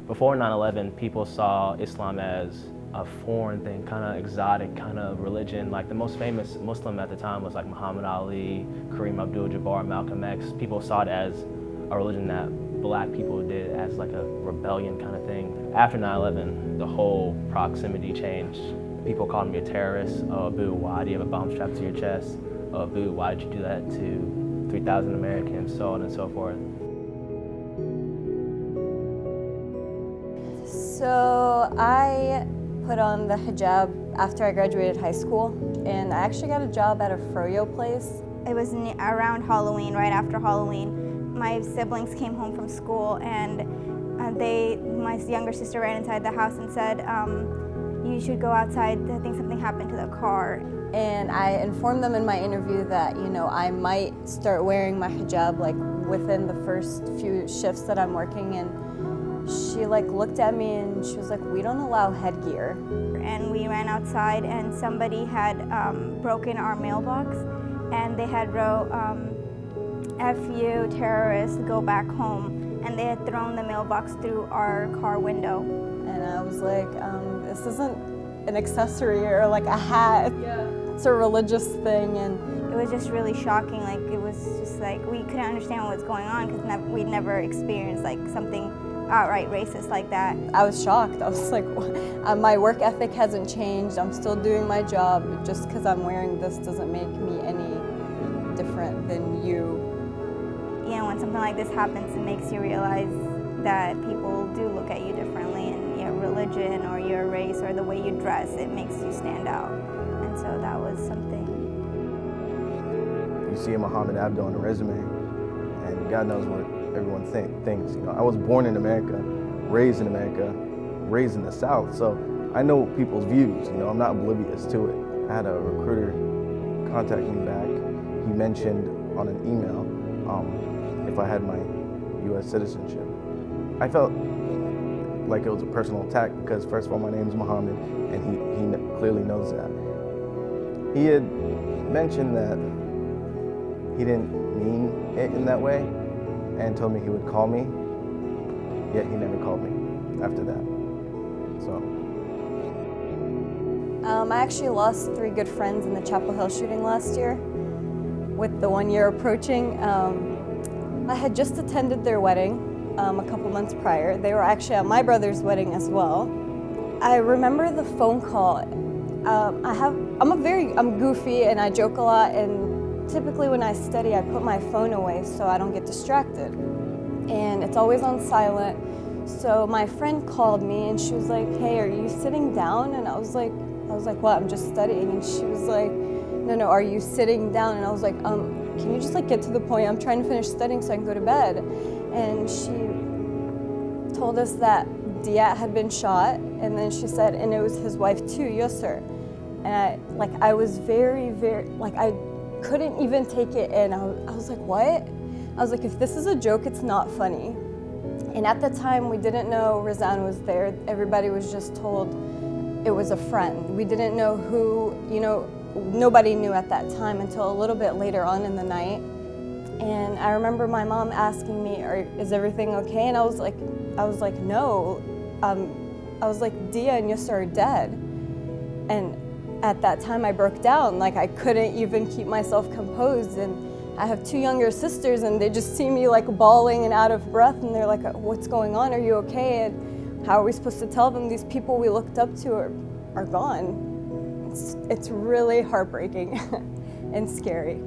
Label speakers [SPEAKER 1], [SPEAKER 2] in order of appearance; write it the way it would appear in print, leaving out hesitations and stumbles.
[SPEAKER 1] Before 9/11, people saw Islam as a foreign thing, kind of exotic kind of religion. Like the most famous Muslim at the time was like Muhammad Ali, Kareem Abdul-Jabbar, Malcolm X. People saw it as a religion that black people did as like a rebellion kind of thing. After 9/11, the whole proximity changed. People called me a terrorist. Oh, boo, why do you have a bomb strapped to your chest? Oh, boo, why did you do that to 3,000 Americans? So on and so forth.
[SPEAKER 2] So I put on the hijab after I graduated high school, and I actually got a job at a froyo place.
[SPEAKER 3] It was around Halloween, right after Halloween. My siblings came home from school, and my younger sister ran inside the house and said, you should go outside, I think something happened to the car.
[SPEAKER 2] And I informed them in my interview that, I might start wearing my hijab like within the first few shifts that I'm working, and she looked at me and she was like, we don't allow headgear.
[SPEAKER 3] And we ran outside and somebody had broken our mailbox, and they had wrote, F you, terrorists, go back home. And they had thrown the mailbox through our car window.
[SPEAKER 2] And I was like, this isn't an accessory or like a hat. Yeah. It's a religious thing. And
[SPEAKER 3] it was just really shocking. It was just we couldn't understand what was going on because we'd never experienced something outright racist like that.
[SPEAKER 2] I was shocked. I was like, my work ethic hasn't changed. I'm still doing my job. Just because I'm wearing this doesn't make me any different than you.
[SPEAKER 3] When something like this happens, it makes you realize that people do look at you differently, and your religion or your race or the way you dress, it makes you stand out. And so that was something.
[SPEAKER 4] You see a Muhammad Abdul on a resume, and God knows what everyone thinks. I was born in America, raised in the South, so I know people's views. I'm not oblivious to it. I had a recruiter contact me back. He mentioned on an email if I had my U.S. citizenship. I felt like it was a personal attack because, first of all, my name is Muhammad, and he clearly knows that. He had mentioned that he didn't mean it in that way, and told me he would call me, yet he never called me after that.
[SPEAKER 2] I actually lost 3 good friends in the Chapel Hill shooting last year. With the 1 year approaching, I had just attended their wedding a couple months prior. They were actually at my brother's wedding as well. I remember the phone call. I'm goofy and I joke a lot, and typically when I study I put my phone away so I don't get distracted. And it's always on silent. So my friend called me and she was like, hey, are you sitting down? And I was like, what? I'm just studying. And she was like, no, are you sitting down? And I was like, can you just get to the point? I'm trying to finish studying so I can go to bed. And she told us that Diat had been shot, and then she said, and it was his wife too, Yusr. And I was very, very, I couldn't even take it in. I was like, what? I was like, if this is a joke, it's not funny. And at the time, we didn't know Razan was there. Everybody was just told it was a friend. We didn't know who, nobody knew at that time until a little bit later on in the night. And I remember my mom asking me, is everything okay? And I was like, no. I was like, Dia and Yusr are dead. And at that time I broke down. I couldn't even keep myself composed. And I have 2 younger sisters, and they just see me bawling and out of breath, and they're like, what's going on? Are you okay? And how are we supposed to tell them these people we looked up to are gone? It's really heartbreaking and scary.